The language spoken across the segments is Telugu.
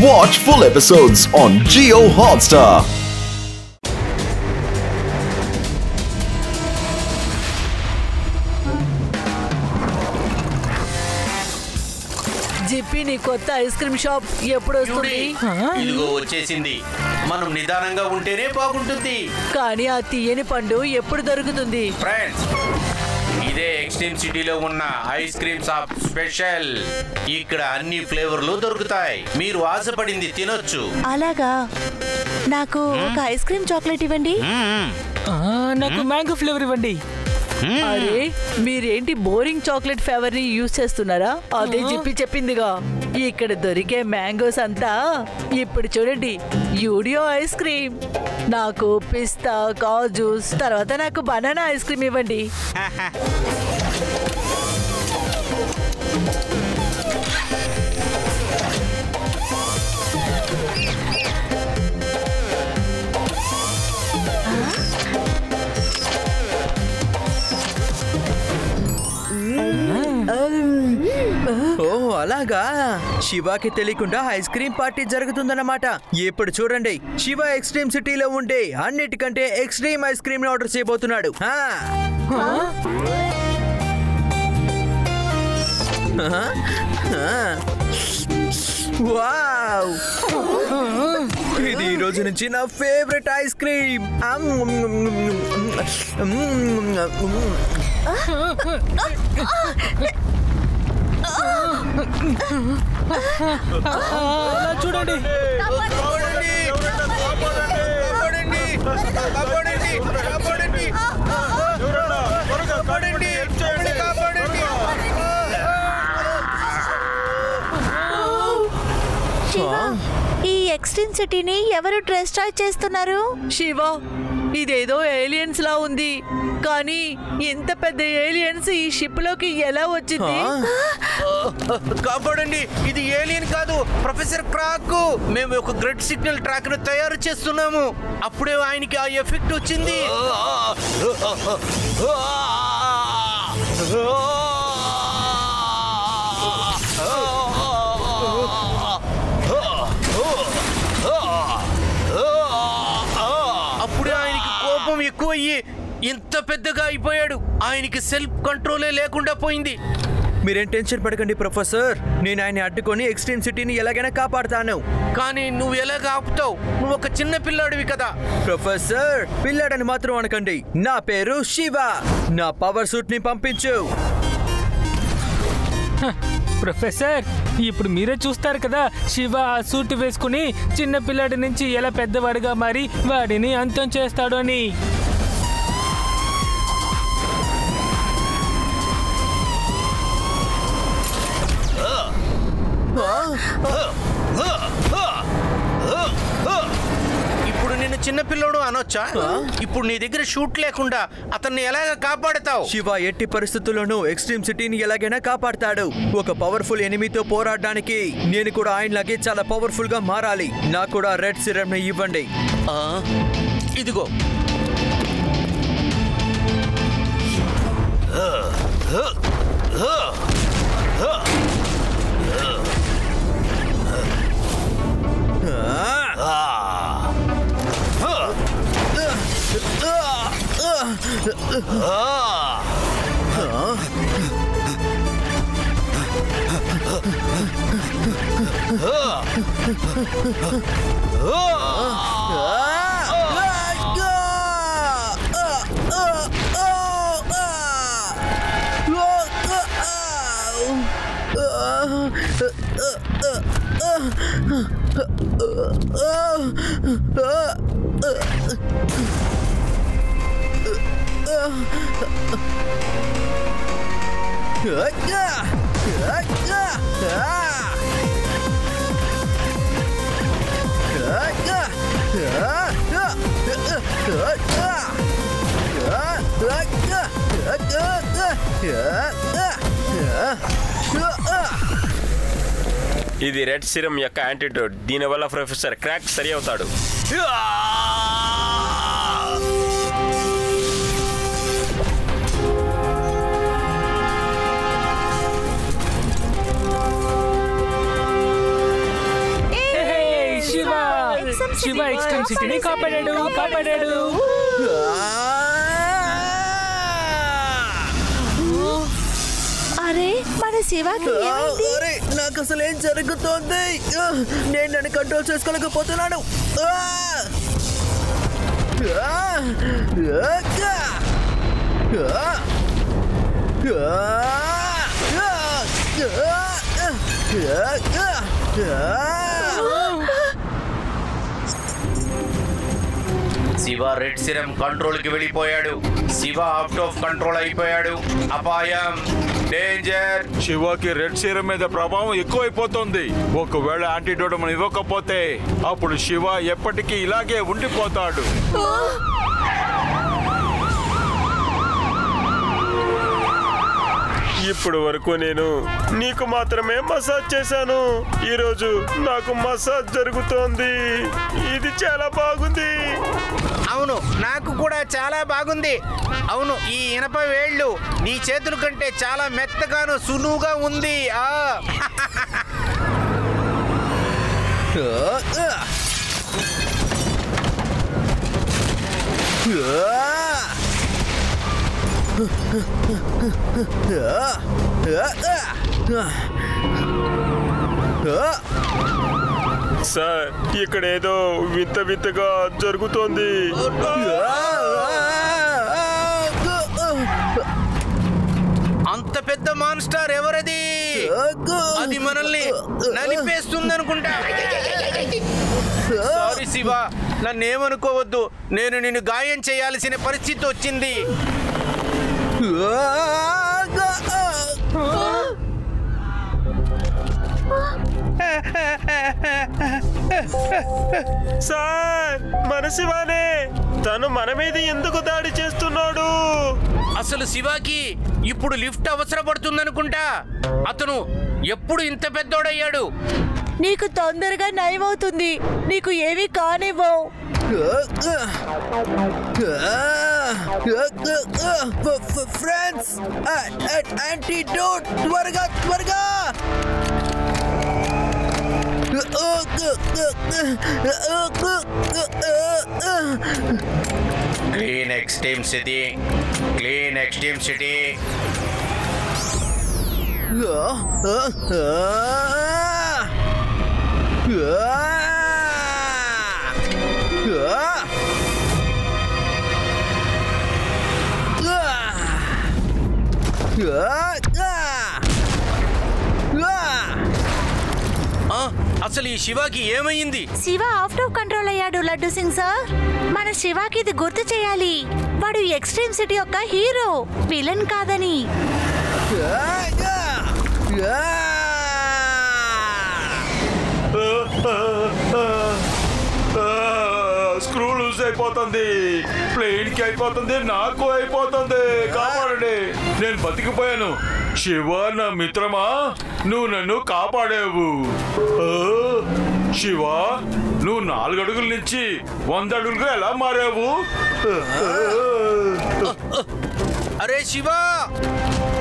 Watch full episodes on Jio Hotstar. జిప్పి నీ కొత్త ఐస్ క్రీమ్ షాప్ ఎప్పుడు వస్తుంది? ఇదిగో వచ్చేసింది. మనం నిదానంగా ఉంటేనే బాగుంటుంది. కానీ ఆ తీయని పండు ఎప్పుడు దొరుకుతుంది? ఫ్రెండ్స్, ఇదే ఎక్స్ట్రీమ్ సిటీలో ఉన్న ఐస్ క్రీమ్ షాప్ స్పెషల్. ఇక్కడ అన్ని ఫ్లేవర్లు దొరుకుతాయి. మీరు ఆశపడింది తినొచ్చు. అలాగా? నాకు ఒక ఐస్ క్రీమ్ చాక్లెట్ ఇవ్వండి. నాకు మ్యాంగో ఫ్లేవర్ ఇవ్వండి. అరే, మీరేంటి బోరింగ్ చాక్లెట్ ఫ్లేవర్ ని యూజ్ చేస్తున్నారా? అదే జిప్పి చెప్పిందిగా. ఇక్కడ దొరికే మ్యాంగోస్ అంతా ఇప్పుడు చూడండి, యూడియో ఐస్ క్రీమ్. నాకు పిస్తా, కాజూస్, తర్వాత నాకు బనానా ఐస్ క్రీమ్ ఇవ్వండి. ఓ అలాగా, శివాకి తెలియకుండా ఐస్ క్రీమ్ పార్టీ జరుగుతుందన్నమాట. ఇప్పుడు చూడండి, శివ ఎక్స్ట్రీమ్ సిటీలో ఉండే అన్నిటికంటే ఎక్స్ట్రీమ్ ఐస్ క్రీమ్ ఆర్డర్ చేయబోతున్నాడు. వావ్, ఇది ఈ రోజు నుంచి నా ఫేవరెట్ ఐస్ క్రీమ్. చూడండి, ఈ ఎక్స్ట్రీమ్ సిటీని ఎవరు డిస్ట్రాయ్ చేస్తున్నారు? శివ, ఇదేదో ఏలియన్స్ లా ఉంది. కానీ ఇంత పెద్ద ఏలియన్స్ ఈ షిప్ లోకి ఎలా వచ్చింది? కాపాడండి, ఇది ఏలియన్ కాదు, ప్రొఫెసర్ క్రాక్. మేము ఒక గ్రెడ్ సిగ్నల్ ట్రాక్ ను తయారు చేస్తున్నాము. అప్పుడే ఆయనకి ఆ ఎఫెక్ట్ వచ్చింది. అప్పుడే ఆయనకి కోపం ఎక్కువయ్యి ఇంత పెద్దగా అయిపోయాడు. ఆయనకి సెల్ఫ్ కంట్రోలే లేకుండా పోయింది. మీరేం టెన్షన్ పడకండి ప్రొఫెసర్, నేను ఆయన అడ్డుకొని ఎక్స్ట్రీమ్ సిటీని ఎలాగైనా కాపాడుతాను. కానీ నువ్వు ఎలాగ ఆపుతావు? నువ్వు ఒక చిన్న పిల్లాడివి కదా. ప్రొఫెసర్, పిల్లాడని మాత్రం అనకండి. నా పేరు శివ. నా పవర్ సూట్ ని పంపించు. ప్రొఫెసర్, ఇప్పుడు మీరే చూస్తారు కదా, శివ ఆ సూట్ వేసుకుని చిన్న పిల్లాడి నుంచి ఎలా పెద్దవాడిగా మారి వాడిని అంతం చేస్తాడు అని. ఇప్పుడు నేను చిన్నపిల్లోడు అనొచ్చా? ఇప్పుడు నీ దగ్గర షూట్ లేకుండా అతన్ని ఎలాగ కాపాడతావు? శివ ఎట్టి పరిస్థితుల్లోనూ ఎక్స్ట్రీమ్ సిటీని ఎలాగైనా కాపాడతాడు. ఒక పవర్ఫుల్ ఎనిమితో పోరాడడానికి నేను కూడా ఆయనలాగే చాలా పవర్ఫుల్ గా మారాలి. నాకు కూడా రెడ్ సిరప్ ని ఇవ్వండి. ఇదిగో. ఇది రెడ్ సిరమ్ యొక్క యాంటీడోట్. దీనివల్ల ప్రొఫెసర్ క్రాక్ సరి అవుతాడు. శివ ఎక్స్ట్రీమ్ సిటీని కాపాడాడు. అరే మన శివకి ఏమైంది? నాకు అసలు ఏం జరుగుతోంది? నేను నన్ను కంట్రోల్ చేసుకోలేకపోతున్నాను. శివ రెడ్ సిరం కంట్రోల్ కి వెళ్ళిపోయాడు. శివ అవుట్ ఆఫ్ కంట్రోల్ అయిపోయాడు. అపాయం, డేంజర్. శివకి రెడ్ సీరం మీద ప్రభావం ఎక్కువైపోతుంది. ఒకవేళ యాంటీడోట్ మనం ఇవ్వకపోతే అప్పుడు శివ ఎప్పటికీ ఇలాగే ఉండిపోతాడు. ఇప్పటి వరకు నేను నీకు మాత్రమే మసాజ్ చేశాను. ఈరోజు నాకు మసాజ్ జరుగుతోంది. ఇది చాలా బాగుంది. అవును, నాకు కూడా చాలా బాగుంది. అవును, ఈ ఇనప వేళ్ళు నీ చేతుల కంటే చాలా మెత్తగాను సులువుగా ఉంది. సార్, ఇక్కడ ఏదో వింత వింతగా జరుగుతోంది. అంత పెద్ద మాన్స్టర్ ఎవరది? అది మనల్ని నలిపేస్తుంది అనుకుంటా. సారీ శివ, నన్నేమనుకోవద్దు. నేను నిన్ను గాయం చేయాల్సిన పరిస్థితి వచ్చింది. సార్, మన శివానే. తను మన మీద ఎందుకు దాడి చేస్తున్నాడు? అసలు శివాకి ఇప్పుడు లిఫ్ట్ అవసరపడుతుందనుకుంటా. అతను ఎప్పుడు ఇంత పెద్దోడయ్యాడు? నీకు తొందరగా నయమవుతుంది. నీకు ఏమీ కానివ్వవు. ఫ్రెండ్స్, యాంటీడోట్ త్వరగా త్వరగా. Clean extreme city, clean extreme city. అసలు ఈ శివాకి ఏమైంది? శివ అవుట్ ఆఫ్ కంట్రోల్ అయ్యాడు లడ్డు సింగ్ సార్. మన శివాకి ఇది గుర్తు చేయాలి. వాడు ఎక్స్ట్రీమ్ సిటీ యొక్క హీరో, విలన్ కాదని. స్క్రూ లూజ్ అయిపోతుంది. ప్లేన్ కి అయిపోతుంది, నాకు అయిపోతుంది. కాపాడండి, నేను బతికిపోయాను. శివ నా మిత్రమా, నువ్వు నన్ను కాపాడావు. శివ, నువ్వు 4 అడుగుల నుంచి 100 అడుగులుగా ఎలా మారావు? అరే శివ,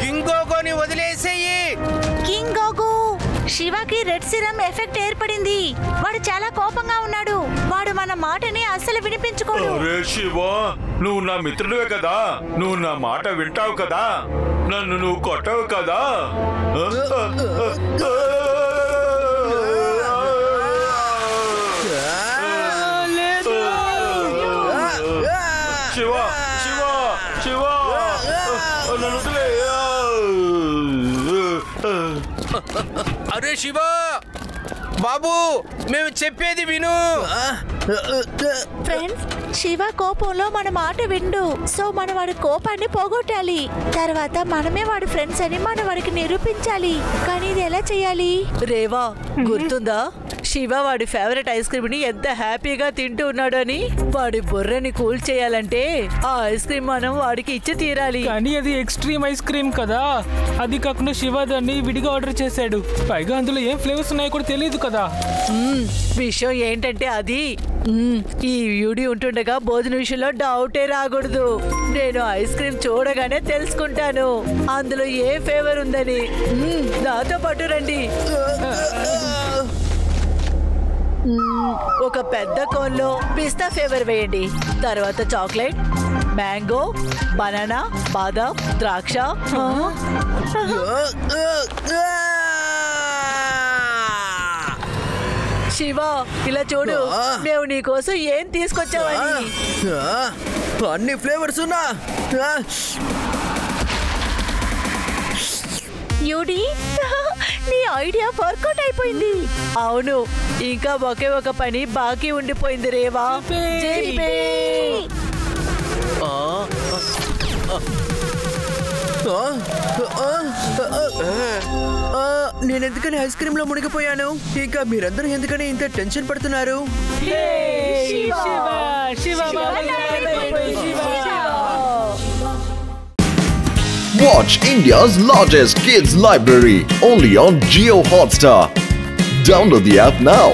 కింగ్ గోగోని వదిలేసేయి. కింగ్ గోగు, శివకి రెడ్ సిరం ఎఫెక్ట్ ఏర్పడింది. వాడు చాలా కోపంగా ఉన్నాడు. వాడు మన మాటని అస్సలు వినిపించుకోడు. అరే శివ, నువ్వు నా మిత్రుడివే కదా, నువ్వు నా మాట వింటావు కదా, నన్ను నువ్వు కొట్టవు కదా. శివ శివ శివ, నన్ను వదిలే. అరే శివ బాబు, మేము చెప్పేది విను. ఫ్రెండ్స్, శివ కోపంలో మన మాట విండు. సో మనం వాడి కోపాన్ని పోగొట్టాలి. తర్వాత మనమే వాడి ఫ్రెండ్స్ అని మనం వాడికి నిరూపించాలి. కానీ ఇది ఎలా చేయాలి? రేవా, గుర్తుందా? శివ వాడి ఫేవరెట్ ఐస్ క్రీమ్ ని ఎంత హ్యాపీగా తింటూ ఉన్నాడు అని. వాడి బుర్రని కూల్ చేయాలంటే ఆ ఐస్ క్రీమ్ మనం వాడికి ఇచ్చి తీరాలి. కానీ అది ఎక్స్ట్రీమ్ ఐస్ క్రీమ్ కదా. అది కాకుండా శివ దాన్ని విడిగా ఆర్డర్ చేశాడు. పైగా అందులో ఏం ఫ్లేవర్స్ ఉన్నాయో కూడా తెలియదు కదా. విషయం ఏంటంటే అది ఈ వీడియో ఉంటుండగా భోజన విషయంలో డౌటే రాకూడదు. నేను ఐస్ క్రీమ్ చూడగానే తెలుసుకుంటాను అందులో ఏ ఫ్లేవర్ ఉందని. నాతో పాటు రండి. ఒక పెద్ద కోన్లో పిస్తా ఫ్లేవర్ వేయండి. తర్వాత చాక్లెట్, మ్యాంగో, బనానా, బాదాం, ద్రాక్ష. శివ, ఇలా చూడు, మేము నీ కోసం ఏం తీసుకొచ్చావని. అన్ని ఫ్లేవర్స్ ఉన్నా. యూడి, నీ ఐడియా వర్కౌట్ అయిపోయింది. అవును, ఇంకా ఒకే ఒక పని బాకీ ఉండిపోయింది రేవా. నేను ఎందుకని ఐస్ క్రీమ్ లో మునిగిపోయాను? ఇంకా మీరందరూ ఎందుకని ఇంత టెన్షన్ పడుతున్నారు? Watch India's largest kids library only on Jio Hotstar. Download the app now.